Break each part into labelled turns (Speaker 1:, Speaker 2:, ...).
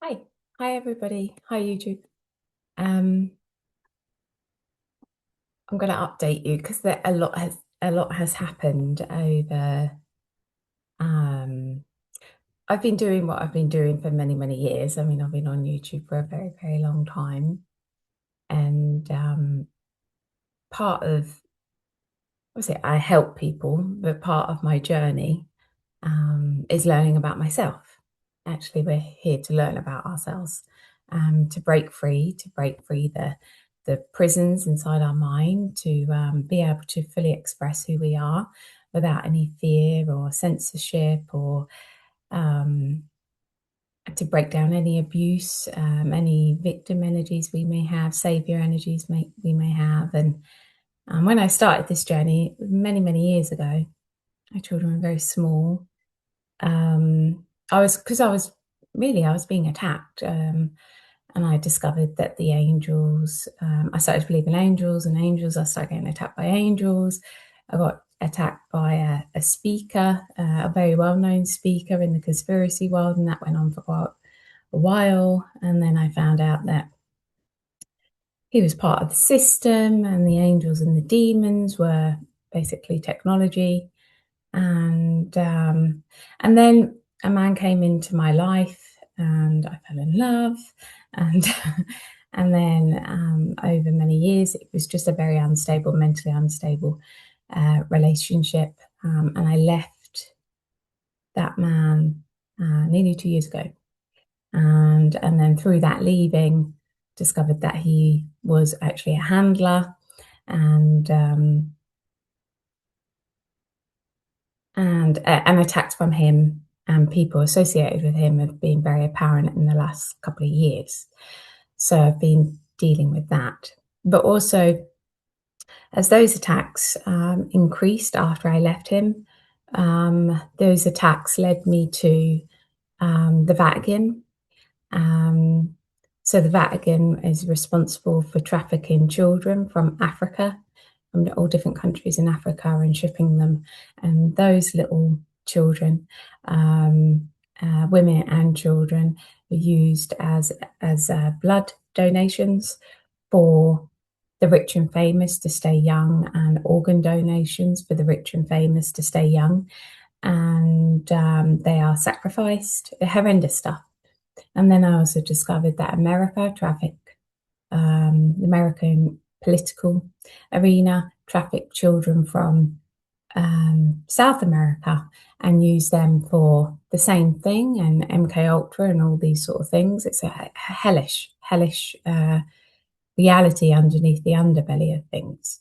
Speaker 1: Hi. Hi, everybody. Hi, YouTube. Um, I'm going to update you because a lot has happened over. Um, I've been doing what I've been doing for many, many years. I mean, I've been on YouTube for a very, very long time, and part of, obviously, I help people, but part of my journey is learning about myself. Actually, we're here to learn about ourselves, to break free the prisons inside our mind, to be able to fully express who we are without any fear or censorship, or um, to break down any abuse, any victim energies we may have, savior energies we may have. And when I started this journey many, many years ago, my children were very small. I was being attacked, and I discovered that the angels. I started to believe in angels, and angels. I started getting attacked by angels. I got attacked by a speaker, a very well-known speaker in the conspiracy world, and that went on for quite a while. And then I found out that he was part of the system, and the angels and the demons were basically technology. And then a man came into my life, and I fell in love, and and then over many years it was just a very unstable, mentally unstable relationship, and I left that man nearly 2 years ago, and then through that leaving, discovered that he was actually a handler, and and attacks from him and people associated with him have been very apparent in the last couple of years. So I've been dealing with that. But also, as those attacks increased after I left him, those attacks led me to the Vatican. Um, so the Vatican is responsible for trafficking children from Africa, from all different countries in Africa, and shipping them. And those little children, women and children, are used as blood donations for the rich and famous to stay young, and organ donations for the rich and famous to stay young. And they are sacrificed. Horrendous stuff. And then I also discovered that the American political arena traffic children from South America and use them for the same thing, and MK Ultra and all these sort of things. It's a hellish reality underneath the underbelly of things.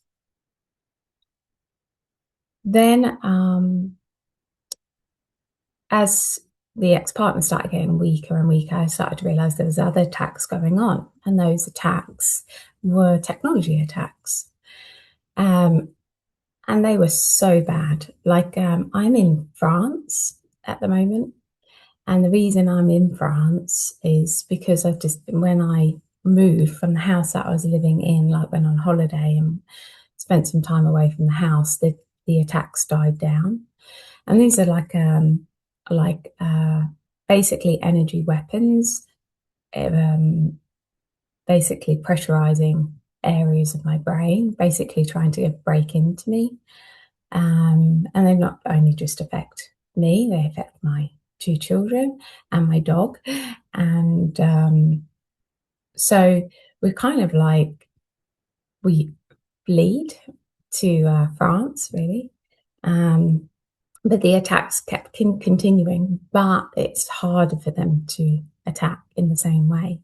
Speaker 1: Then, as the ex-partner started getting weaker and weaker, I started to realize there was other attacks going on, and those attacks were technology attacks. And they were so bad. Like, I'm in France at the moment, and the reason I'm in France is because when I moved from the house that I was living in, like went on holiday and spent some time away from the house, the attacks died down. And these are like basically energy weapons, basically pressurizing areas of my brain, basically trying to break into me. And they not only just affect me, they affect my two children and my dog. And so we're kind of like, we bleed to France, really. But the attacks kept continuing, but it's harder for them to attack in the same way.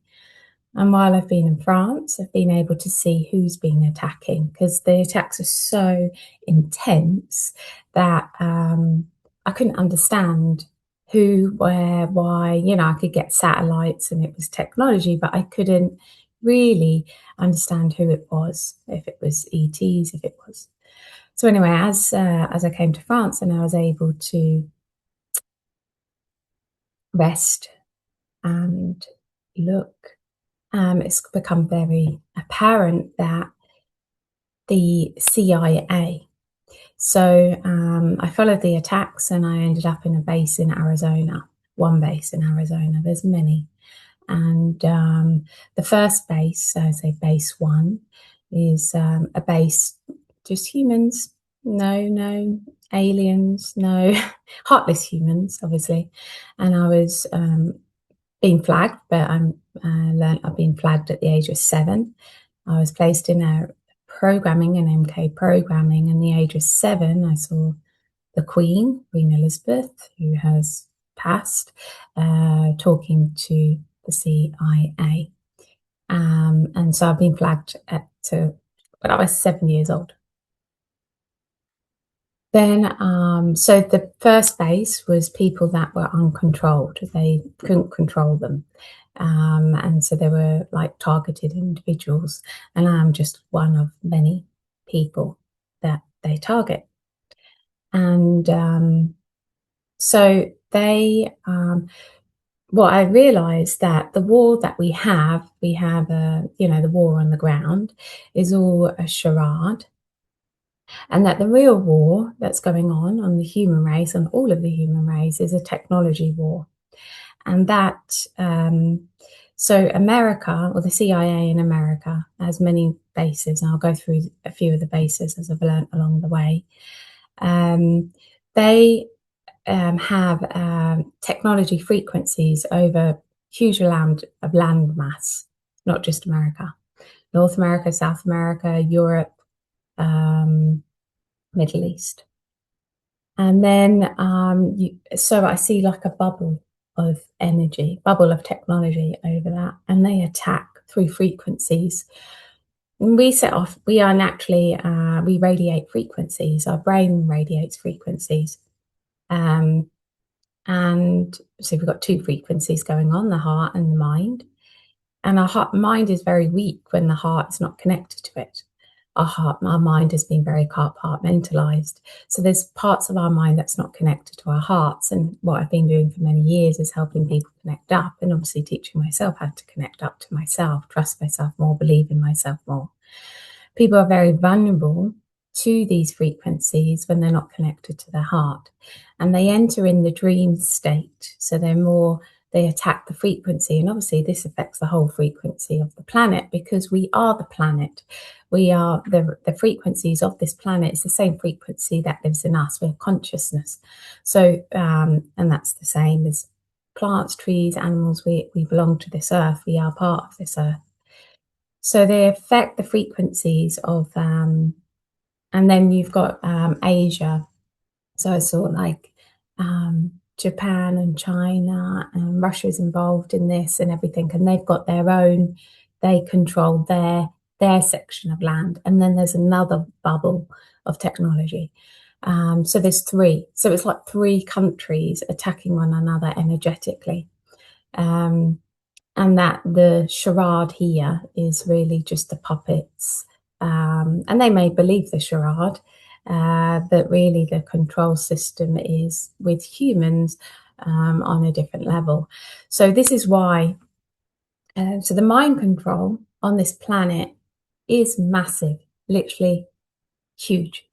Speaker 1: And while I've been in France, I've been able to see who's been attacking, because the attacks are so intense that I couldn't understand who, where, why. You know, I could get satellites and it was technology, but I couldn't really understand who it was, if it was ETs, if it was. So anyway, as I came to France and I was able to rest and look, it's become very apparent that the CIA. So I followed the attacks and I ended up in a base in Arizona, one base in Arizona. There's many. And the first base, so say base one, is a base just humans, no aliens, no heartless humans, obviously. And I was being flagged, but I've been flagged at the age of 7. I was placed in a programming and MK programming, and the age of 7, I saw the Queen Elizabeth, who has passed, talking to the CIA. And so I've been flagged when I was 7 years old. Then, so the first base was people that were uncontrolled. They couldn't control them. And so they were like targeted individuals. And I'm just one of many people that they target. And so what I realized that the war that we have, the war on the ground is all a charade. And that the real war that's going on the human race, on all of the human race, is a technology war. And so America, or the CIA in America, has many bases, and I'll go through a few of the bases as I've learned along the way. They have technology frequencies over huge amount of land mass, not just America, North America, South America, Europe, Middle East. And then, so I see like a bubble of energy, bubble of technology over that, and they attack through frequencies. When we set off, we are naturally, we radiate frequencies. Our brain radiates frequencies. And so we've got 2 frequencies going on, the heart and the mind. And our mind is very weak when the heart is not connected to it. Our mind has been very compartmentalized. So there's parts of our mind that's not connected to our hearts. And what I've been doing for many years is helping people connect up, and obviously teaching myself how to connect up to myself, trust myself more, believe in myself more. People are very vulnerable to these frequencies when they're not connected to their heart. And they enter in the dream state. So they attack the frequency. And obviously this affects the whole frequency of the planet, because we are the planet. We are the frequencies of this planet is the same frequency that lives in us. We're consciousness. So, and that's the same as plants, trees, animals. We belong to this earth. We are part of this earth. So they affect the frequencies of, and then you've got Asia. So I saw like Japan and China, and Russia's involved in this and everything, and they've got their own. They control their section of land, and then there's another bubble of technology. So there's 3. So it's like 3 countries attacking one another energetically. And that the charade here is really just the puppets. And they may believe the charade, but really the control system is with humans on a different level. So this is why, so the mind control on this planet is massive, literally huge.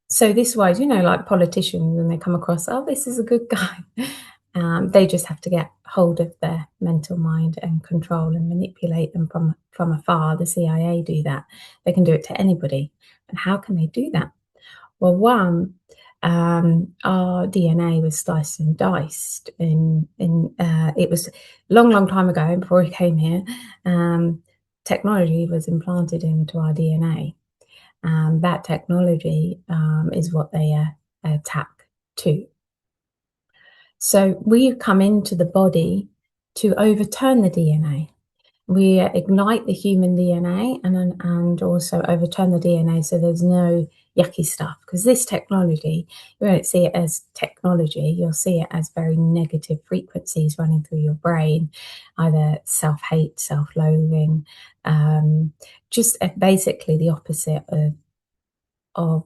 Speaker 1: So this is why, like politicians, when they come across, oh, this is a good guy, they just have to get hold of their mental mind and control and manipulate them from afar. The CIA do that. They can do it to anybody. And how can they do that? Well, one, our DNA was sliced and diced. It was a long time ago, before we came here. Technology was implanted into our DNA. That technology is what they attack to. So we come into the body to overturn the DNA. We ignite the human DNA and also overturn the DNA, so there's no yucky stuff. Because this technology, you won't see it as technology, you'll see it as very negative frequencies running through your brain, either self-hate, self-loathing, just basically the opposite of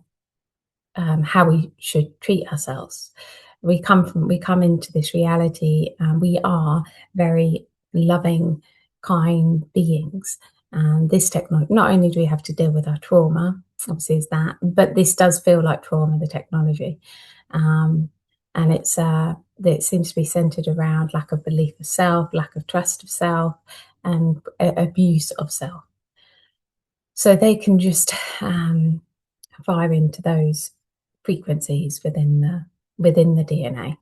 Speaker 1: how we should treat ourselves. We come into this reality, and we are very loving, kind beings. And this technology, not only do we have to deal with our trauma, obviously is that, but this does feel like trauma, the technology. And it's that seems to be centered around lack of belief of self, lack of trust of self, and abuse of self. So they can just fire into those frequencies within the DNA.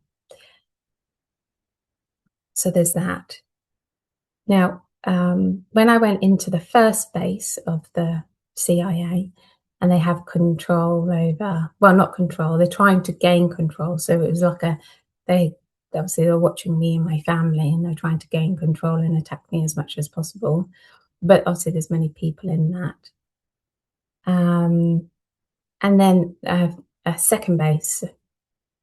Speaker 1: So there's that. Now, when I went into the first base of the CIA, and they have control over, well, not control, they're trying to gain control. So it was like they obviously they're watching me and my family, and they're trying to gain control and attack me as much as possible. But obviously, there's many people in that. And then a second base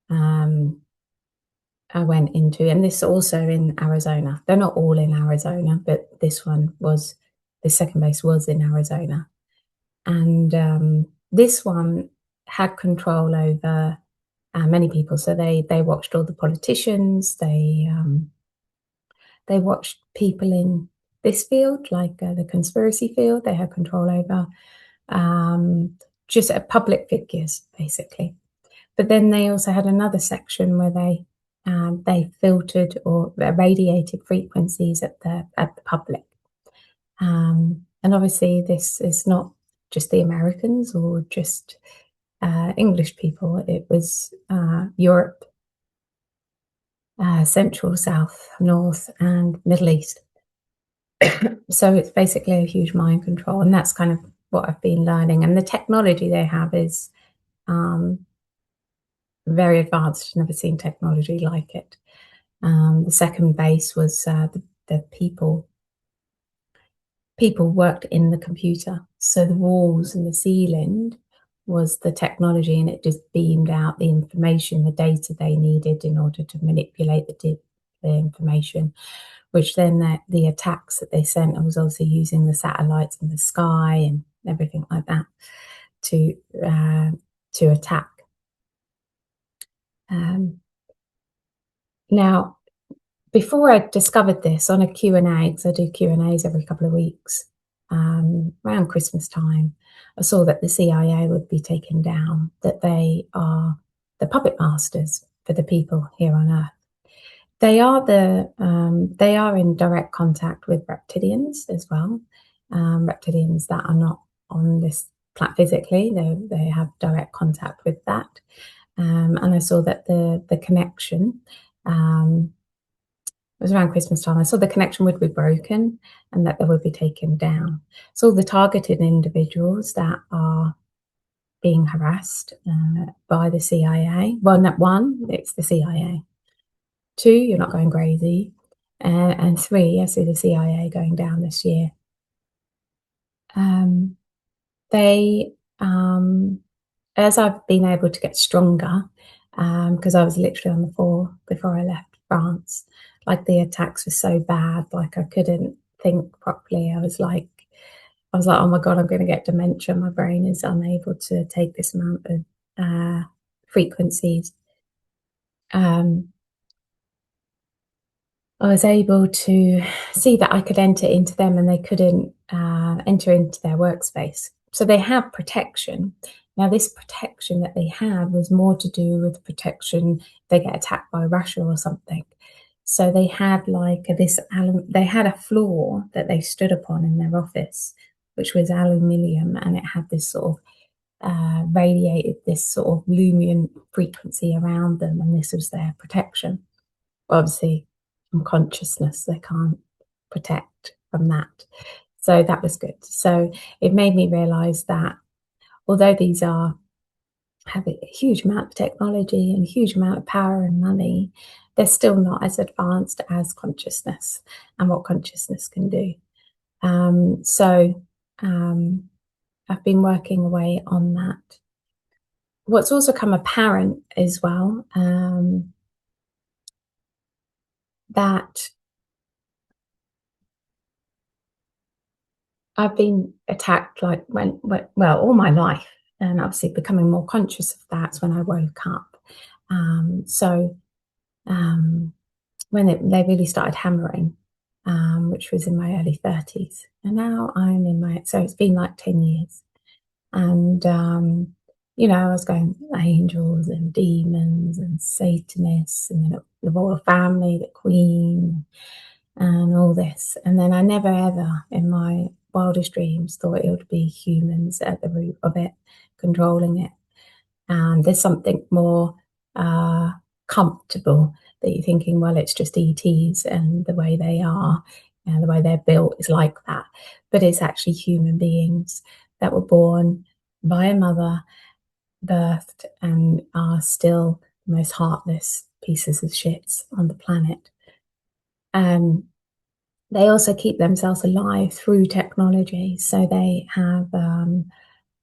Speaker 1: I went into, and this also in Arizona. They're not all in Arizona, but the second base was in Arizona. And this one had control over many people. So they watched all the politicians. They watched people in this field, like the conspiracy field. They had control over just public figures, basically. But then they also had another section where they filtered or radiated frequencies at the public. And obviously, this is not just the Americans or just English people. It was Europe, Central, South, North, and Middle East. So it's basically a huge mind control, and that's kind of what I've been learning. And the technology they have is very advanced. Never seen technology like it. The second base was the people worked in the computer. So the walls and the ceiling was the technology, and it just beamed out the information, the data they needed in order to manipulate the information, which then the attacks that they sent, I was also using the satellites in the sky and everything like that to attack. Now, before I discovered this on a Q&A, because I do Q&As every couple of weeks, around Christmas time, I saw that the CIA would be taken down, that they are the puppet masters for the people here on Earth. They are in direct contact with reptilians as well, reptilians that are not on this planet physically. They have direct contact with that, and I saw that the connection. It was around Christmas time. I saw the connection would be broken and that they would be taken down. So the targeted individuals that are being harassed by the CIA. Well, not one, it's the CIA. Two, you're not going crazy. And three, I see the CIA going down this year. They, as I've been able to get stronger, because I was literally on the floor before I left France, like the attacks were so bad, like I couldn't think properly. I was like, oh my God, I'm going to get dementia. My brain is unable to take this amount of frequencies. I was able to see that I could enter into them and they couldn't enter into their workspace. So they have protection. Now, this protection that they have was more to do with protection if they get attacked by Russia or something. So they had they had a floor that they stood upon in their office, which was aluminium, and it had this sort of radiated this sort of luminant frequency around them, and this was their protection. Obviously, from consciousness, they can't protect from that. So that was good. So it made me realize that although these have a huge amount of technology and a huge amount of power and money, they're still not as advanced as consciousness and what consciousness can do. So I've been working away on that. What's also come apparent as well, that I've been attacked like well, all my life, and obviously becoming more conscious of that's when I woke up. When they really started hammering, which was in my early 30s, and now I'm in so it's been like 10 years. And I was going angels and demons and Satanists and then the royal family, the Queen, and all this. And then I never ever in my wildest dreams thought it would be humans at the root of it, controlling it. And there's something more uh, comfortable that you're thinking, well, it's just ETs and the way they are and the way they're built is like that. But it's actually human beings that were born by a mother, birthed, and are still the most heartless pieces of shits on the planet. Um, they also keep themselves alive through technology. So they have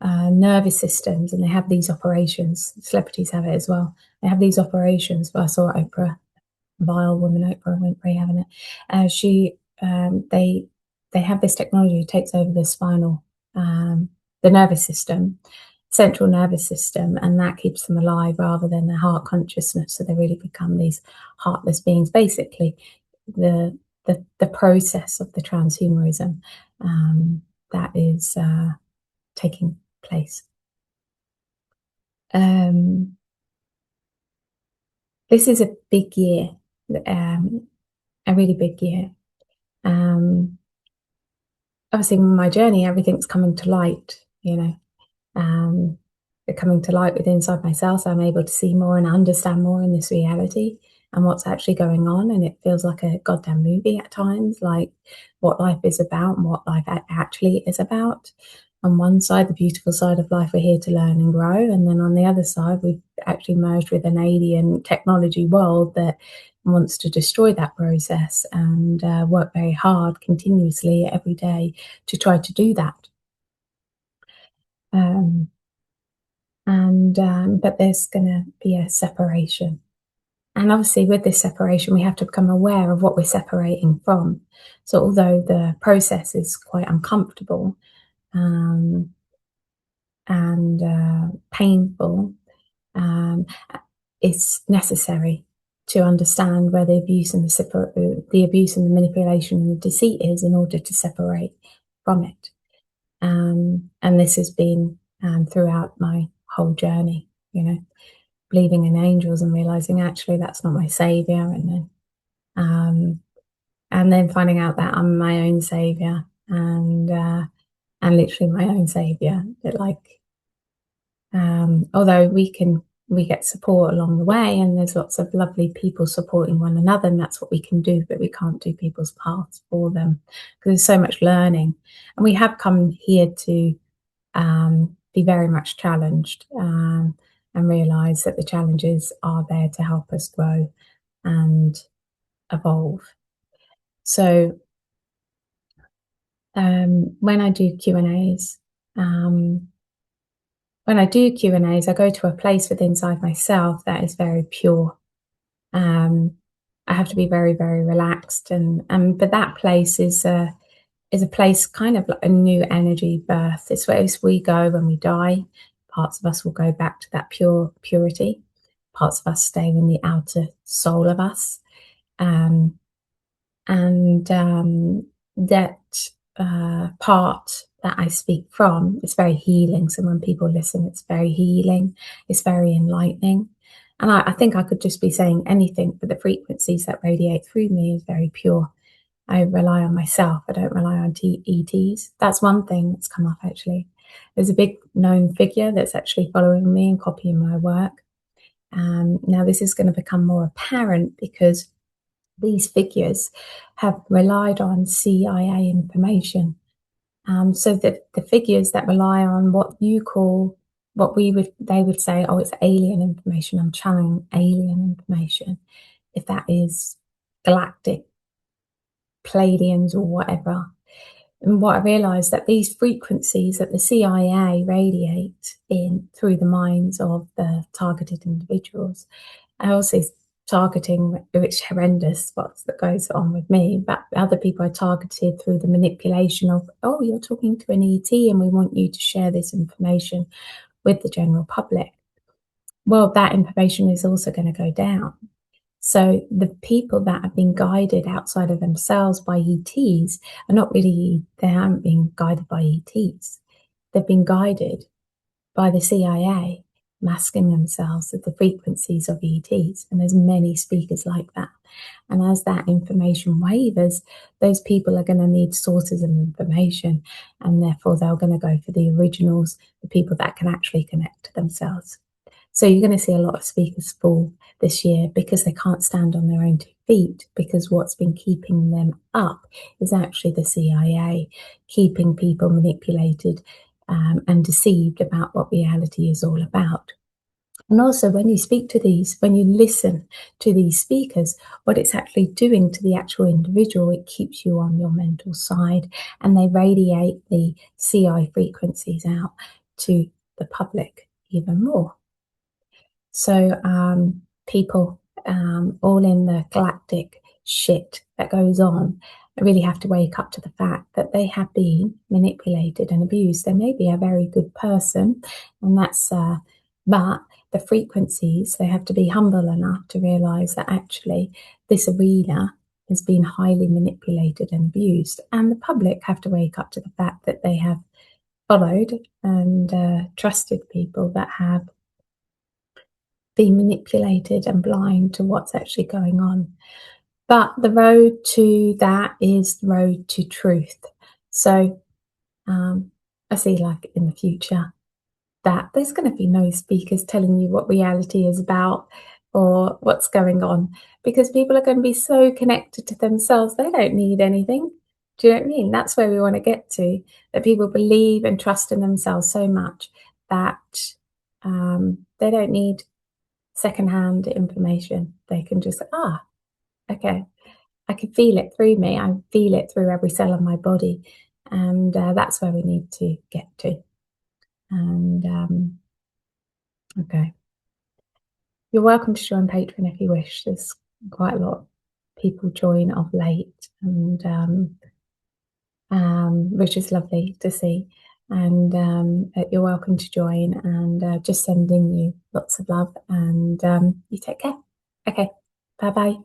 Speaker 1: nervous systems and they have these operations. Celebrities have it as well. They have these operations. I saw Oprah, vile woman, Oprah Winfrey having it. They have this technology that takes over the spinal, the nervous system, central nervous system, and that keeps them alive rather than their heart consciousness. So they really become these heartless beings. Basically, the process of the transhumanism that is taking place. This is a big year, a really big year. Obviously, in my journey, everything's coming to light, they're coming to light within inside myself. So I'm able to see more and understand more in this reality and what's actually going on. And it feels like a goddamn movie at times, like what life is about and what life actually is about. On one side, the beautiful side of life, we're here to learn and grow. And then on the other side, we've actually merged with an alien technology world that wants to destroy that process and work very hard continuously every day to try to do that. But there's going to be a separation. And obviously, with this separation, we have to become aware of what we're separating from. So, although the process is quite uncomfortable um, and painful, um, it's necessary to understand where the abuse and the abuse and the manipulation and the deceit is in order to separate from it. And this has been throughout my whole journey, believing in angels and realizing actually that's not my savior, and then finding out that I'm my own savior and literally my own savior. Although we get support along the way, and there's lots of lovely people supporting one another, and that's what we can do, but we can't do people's paths for them because there's so much learning, and we have come here to be very much challenged and realize that the challenges are there to help us grow and evolve. So when I do Q&As, I go to a place within inside myself that is very pure. I have to be very, very relaxed, but that place is a place kind of like a new energy birth. It's where we go when we die. Parts of us will go back to that purity. Parts of us stay in the outer soul of us. That part that I speak from, it's very healing. So when people listen, it's very healing. It's very enlightening. And I think I could just be saying anything, but the frequencies that radiate through me is very pure. I rely on myself. I don't rely on ETs. That's one thing that's come up actually. There's a big known figure that's actually following me and copying my work. Now this is going to become more apparent because these figures have relied on CIA information. So the figures that rely on what you call, they would say, oh, it's alien information. I'm channeling alien information. If that is galactic, Pleiadians or whatever. And what I realized that these frequencies that the CIA radiate in through the minds of the targeted individuals, I also targeting, which is horrendous what's that goes on with me, but other people are targeted through the manipulation of, oh, you're talking to an ET and we want you to share this information with the general public. Well, that information is also going to go down. So the people that have been guided outside of themselves by ETs are not really, they haven't been guided by ETs. They've been guided by the CIA. masking themselves with the frequencies of ETs. And there's many speakers like that. And as that information wavers, those people are going to need sources of information, and therefore they're going to go for the originals, the people that can actually connect to themselves. So you're going to see a lot of speakers fall this year because they can't stand on their own 2 feet, because what's been keeping them up is actually the CIA, keeping people manipulated and deceived about what reality is all about. And also, when you speak to these, when you listen to these speakers, what it's actually doing to the actual individual, it keeps you on your mental side, and they radiate the CI frequencies out to the public even more. So people all in the galactic shit that goes on really have to wake up to the fact that they have been manipulated and abused. They may be a very good person, and but the frequencies, they have to be humble enough to realize that actually this arena has been highly manipulated and abused. And the public have to wake up to the fact that they have followed and trusted people that have be manipulated and blind to what's actually going on. But the road to that is the road to truth. So I see, like in the future, that there's going to be no speakers telling you what reality is about or what's going on, because people are going to be so connected to themselves, they don't need anything. Do you know what I mean? That's where we want to get to, that people believe and trust in themselves so much that they don't need secondhand information. They can just, okay, I can feel it through me. I feel it through every cell of my body. And that's where we need to get to. And okay, you're welcome to join Patreon if you wish. There's quite a lot of people join of late, and which is lovely to see. And you're welcome to join, and just sending you lots of love, and you take care. Okay, bye bye.